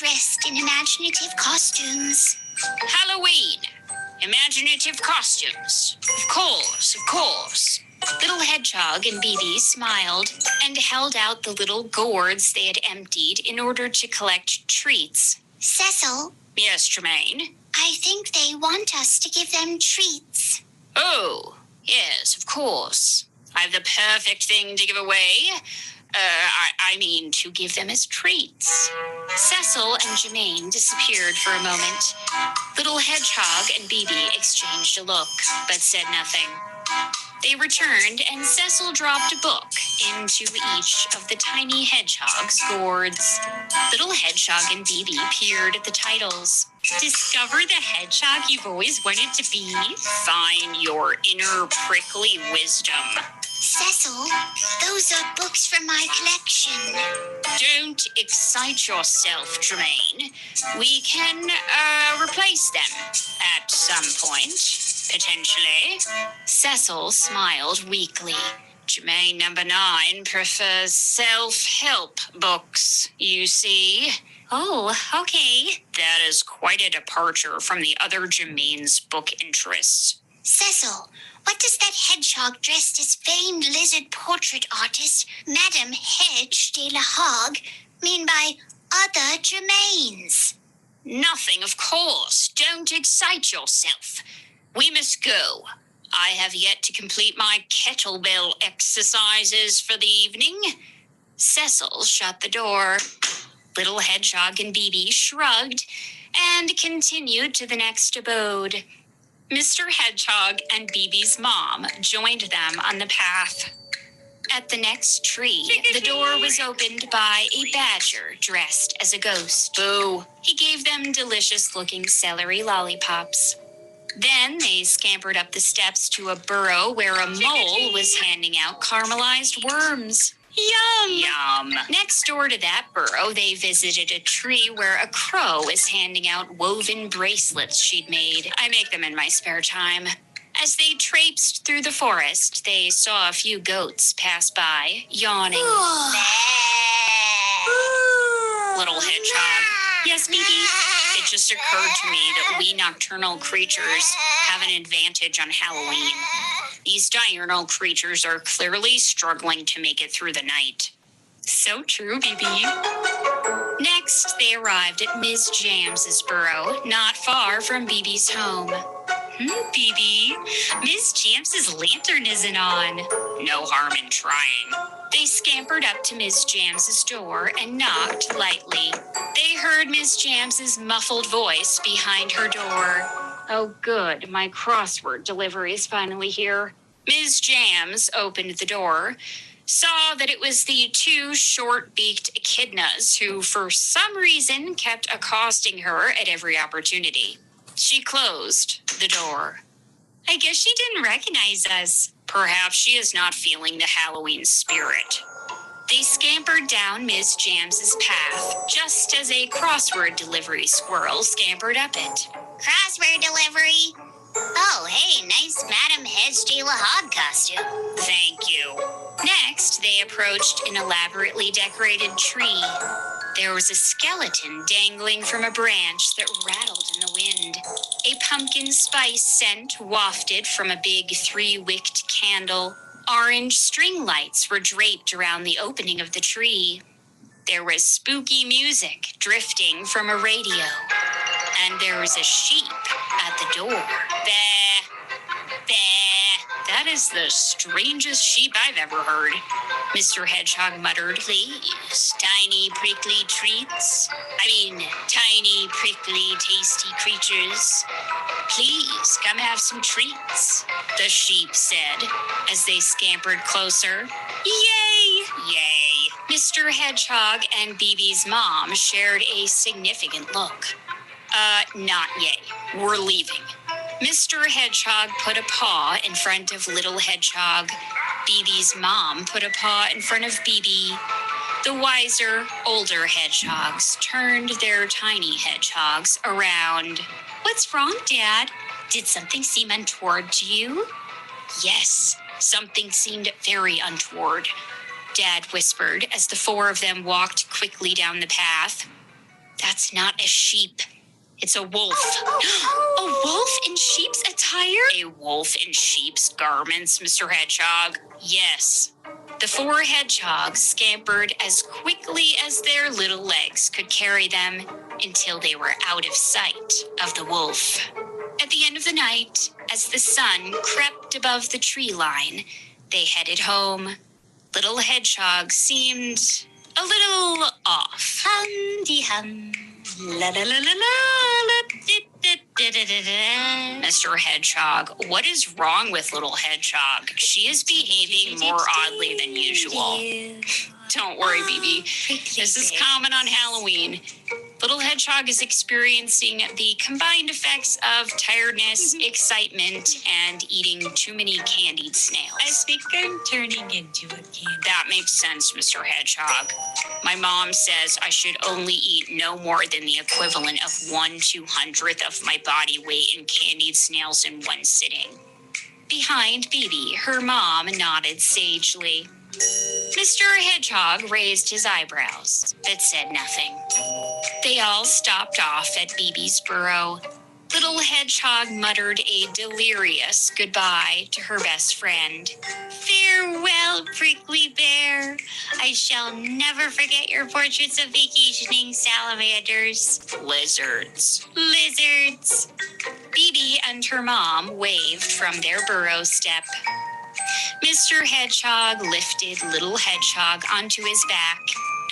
dressed in imaginative costumes. Halloween. Imaginative costumes. Of course, of course. Little Hedgehog and Bibi smiled and held out the little gourds they had emptied in order to collect treats. Cecil? Yes, Jermaine? I think they want us to give them treats. Oh, yes, of course. I have the perfect thing to give away. To give them as treats. Cecil and Jermaine disappeared for a moment. Little Hedgehog and Bibi exchanged a look, but said nothing. They returned, and Cecil dropped a book into each of the tiny hedgehog's gourds. Little Hedgehog and Bibi peered at the titles. Discover the hedgehog you've always wanted to be. Find your inner prickly wisdom. Cecil, those are books from my collection. Don't excite yourself, Jermaine. We can, replace them at some point, potentially. Cecil smiled weakly. Jermaine number 9 prefers self-help books, you see. Oh, okay. That is quite a departure from the other Jermaine's book interests. Cecil, what does that hedgehog dressed as famed lizard portrait artist, Madame Hedge de la Hog, mean by other Jermaines? Nothing, of course. Don't excite yourself. We must go. I have yet to complete my kettlebell exercises for the evening. Cecil shut the door. Little Hedgehog and Bibi shrugged and continued to the next abode. Mr. Hedgehog and Bibi's mom joined them on the path. At the next tree, the door was opened by a badger dressed as a ghost. Boo! He gave them delicious-looking celery lollipops. Then they scampered up the steps to a burrow where a mole was handing out caramelized worms. Yum! Yum. Next door to that burrow, they visited a tree where a crow is handing out woven bracelets she'd made. I make them in my spare time. As they traipsed through the forest, they saw a few goats pass by, yawning. Little Hedgehog. Yes, Bibi? It just occurred to me that we nocturnal creatures have an advantage on Halloween. These diurnal creatures are clearly struggling to make it through the night. So true, Bibi. Next, they arrived at Ms. Jams's burrow, not far from Bibi's home. Bibi, Ms. Jams's lantern isn't on. No harm in trying. They scampered up to Ms. Jams's door and knocked lightly. They heard Ms. Jams's muffled voice behind her door. Oh, good. My crossword delivery is finally here. Ms. Jams opened the door, saw that it was the 2 short-beaked echidnas who, for some reason, kept accosting her at every opportunity. She closed the door. I guess she didn't recognize us. Perhaps she is not feeling the Halloween spirit. They scampered down Ms. Jams's path, just as a crossword delivery squirrel scampered up it. Crossword delivery. Oh, hey, nice Madame Hedge de la Hog costume. Thank you. Next, they approached an elaborately decorated tree. There was a skeleton dangling from a branch that rattled in the wind. A pumpkin spice scent wafted from a big 3-wicked candle. Orange string lights were draped around the opening of the tree. There was spooky music drifting from a radio. And there was a sheep at the door. Bah! Bah! That is the strangest sheep I've ever heard. Mr. Hedgehog muttered, Please, tiny prickly treats. Tiny prickly tasty creatures. Please, come have some treats, the sheep said as they scampered closer. Yay! Yay! Mr. Hedgehog and Bibi's mom shared a significant look. Not yay. We're leaving. Mr. Hedgehog put a paw in front of Little Hedgehog. Bibi's mom put a paw in front of Bibi. The wiser, older hedgehogs turned their tiny hedgehogs around. What's wrong, Dad? Did something seem untoward to you? Yes, something seemed very untoward, Dad whispered as the 4 of them walked quickly down the path. That's not a sheep. It's a wolf. A wolf in sheep's attire? A wolf in sheep's garments, Mr. Hedgehog? Yes. The 4 hedgehogs scampered as quickly as their little legs could carry them until they were out of sight of the wolf. At the end of the night, as the sun crept above the tree line, they headed home. Little Hedgehog seemed a little off. Hum-de-hum. La-la-la-la-la. Mr. Hedgehog, what is wrong with Little Hedgehog? She is behaving more oddly than usual. Don't worry, BB. This is common on Halloween. Little Hedgehog is experiencing the combined effects of tiredness, excitement, and eating too many candied snails. I think I'm turning into a candy. That makes sense, Mr. Hedgehog. My mom says I should only eat no more than the equivalent of 1/200th of my body weight in candied snails in one sitting. Behind BB, her mom nodded sagely. Mr. Hedgehog raised his eyebrows, but said nothing. They all stopped off at BB's burrow. Little Hedgehog muttered a delirious goodbye to her best friend. Farewell, Prickly Bear. I shall never forget your portraits of vacationing salamanders. Lizards. Lizards. BB and her mom waved from their burrow step. Mr. Hedgehog lifted Little Hedgehog onto his back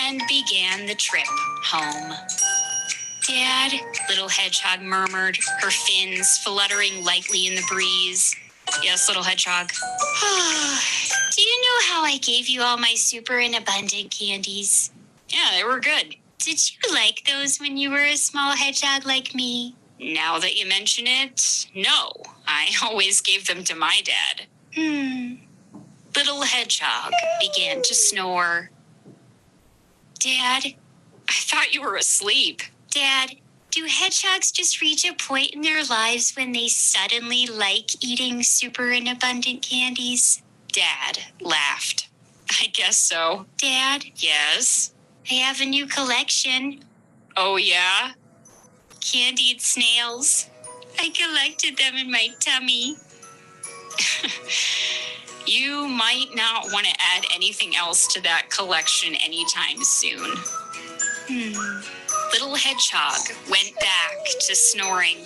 and began the trip home. Dad, Little Hedgehog murmured, her fins fluttering lightly in the breeze. Yes, Little Hedgehog. Do you know how I gave you all my super and abundant candies? Yeah, they were good. Did you like those when you were a small hedgehog like me? Now that you mention it, no. I always gave them to my dad. Little Hedgehog began to snore. Dad? I thought you were asleep. Dad, do hedgehogs just reach a point in their lives when they suddenly like eating super and abundant candies? Dad laughed. I guess so. Dad? Yes? I have a new collection. Oh, yeah? Candied snails. I collected them in my tummy. You might not want to add anything else to that collection anytime soon. Little Hedgehog went back to snoring.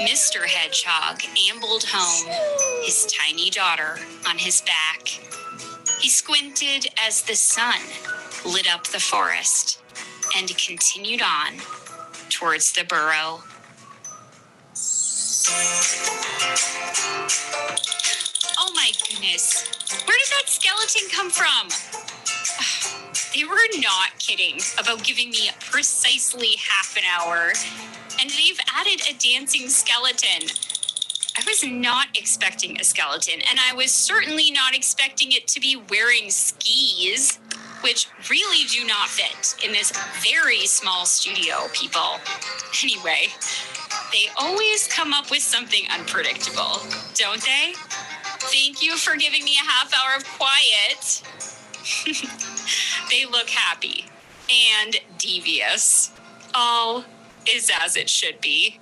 Mr. Hedgehog ambled home, his tiny daughter on his back. He squinted as the sun lit up the forest and continued on towards the burrow. Oh my goodness, where did that skeleton come from? They were not kidding about giving me precisely half an hour, and they've added a dancing skeleton. I was not expecting a skeleton, and I was certainly not expecting it to be wearing skis, which really do not fit in this very small studio, people. Anyway, they always come up with something unpredictable, don't they? Thank you for giving me a half hour of quiet. They look happy and devious. All is as it should be.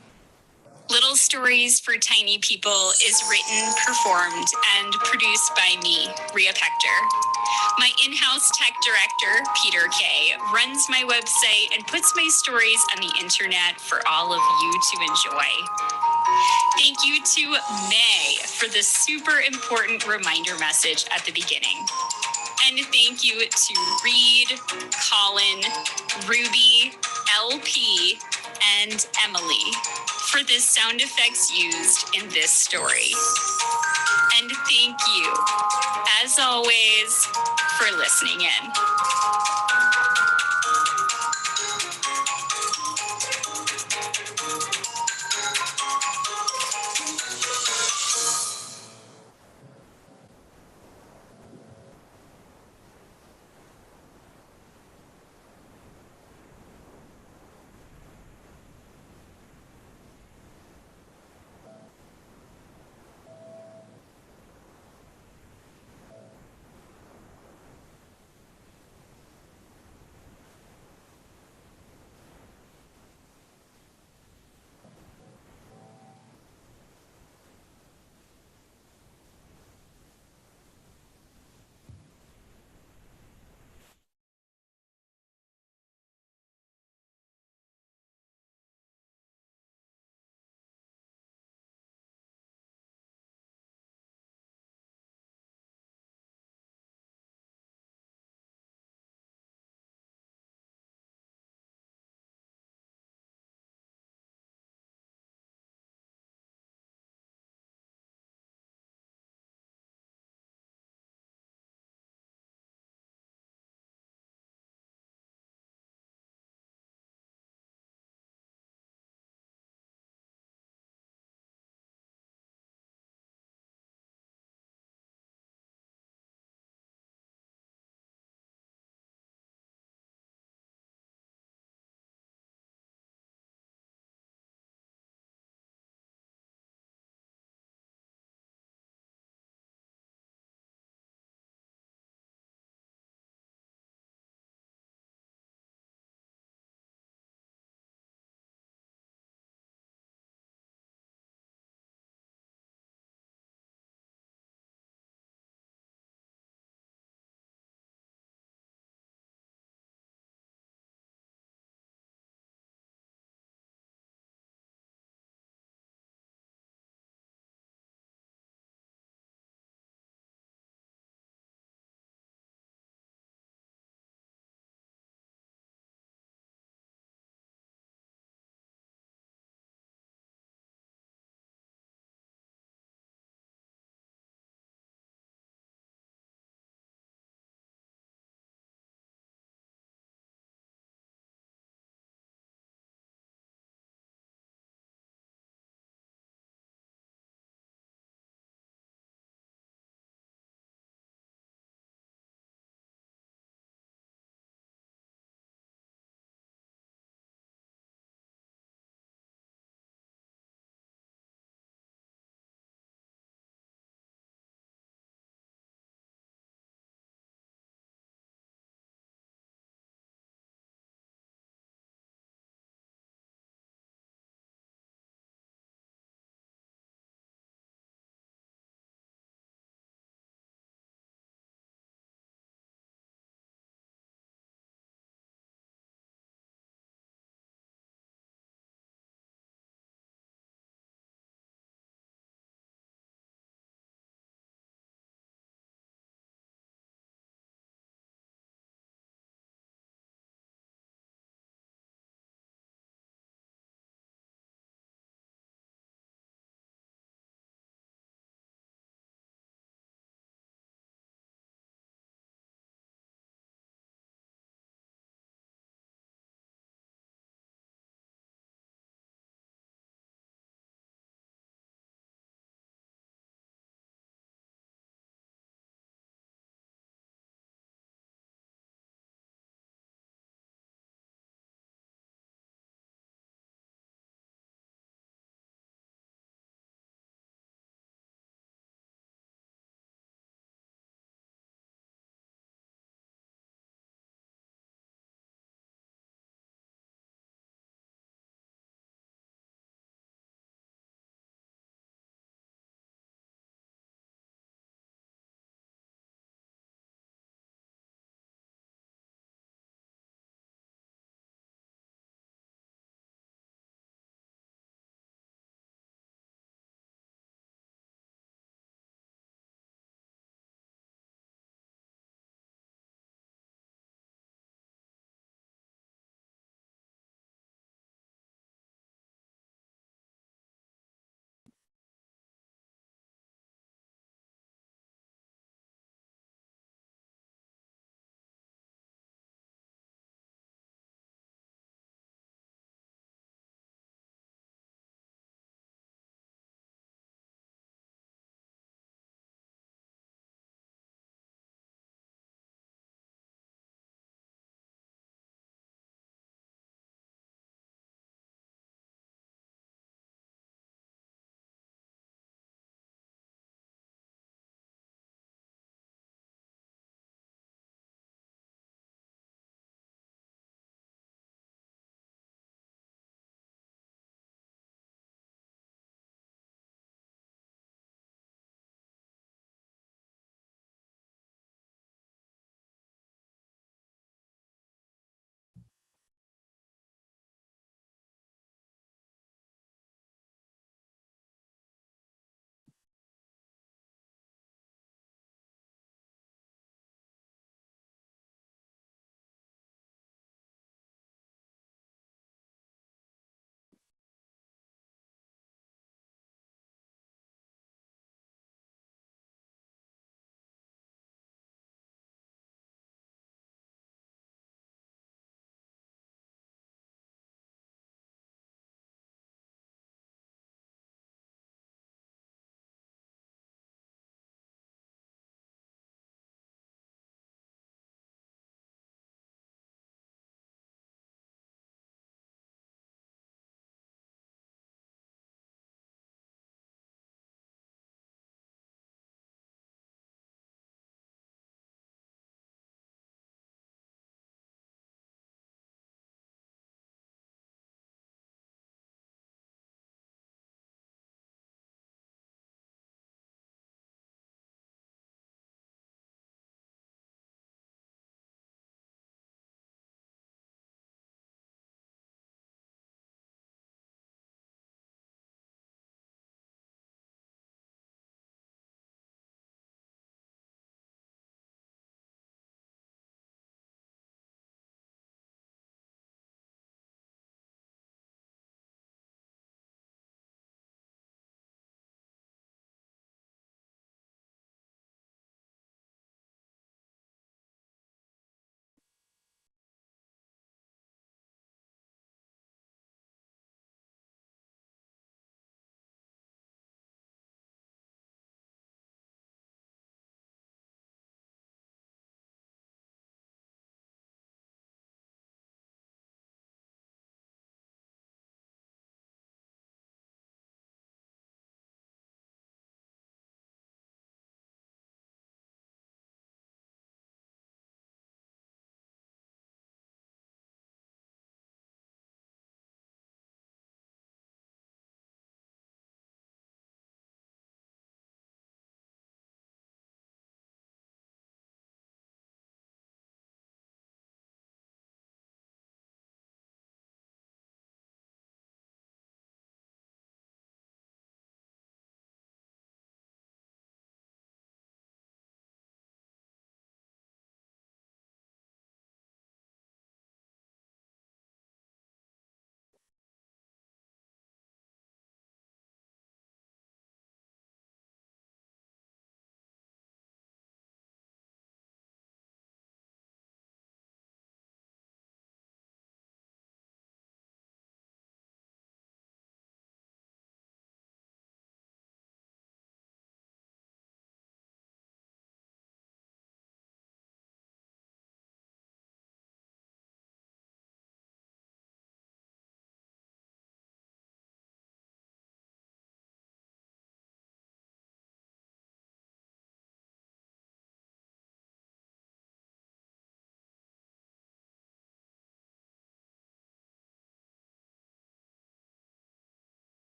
Little Stories for Tiny People is written, performed, and produced by me, Rhea Pector. My in-house tech director, Peter Kay, runs my website and puts my stories on the internet for all of you to enjoy. Thank you to May for the super important reminder message at the beginning. And thank you to Reed, Colin, Ruby, LP, and Emily for the sound effects used in this story. And thank you, as always, for listening in.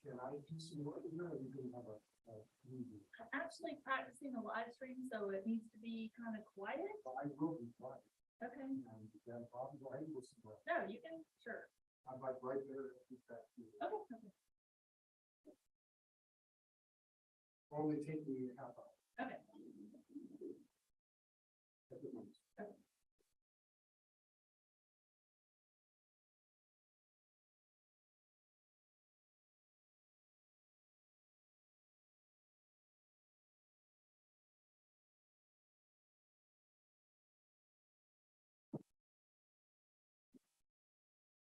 Can I do some work in there, or are we gonna have a meeting? I'm actually practicing a live stream, so it needs to be kind of quiet. But I will be quiet, Okay. and if you have a problem, go ahead and listen to it. No, you can, sure. I'm like right there, at the back. Okay. Okay. Only take me a half hour. Okay. At the most.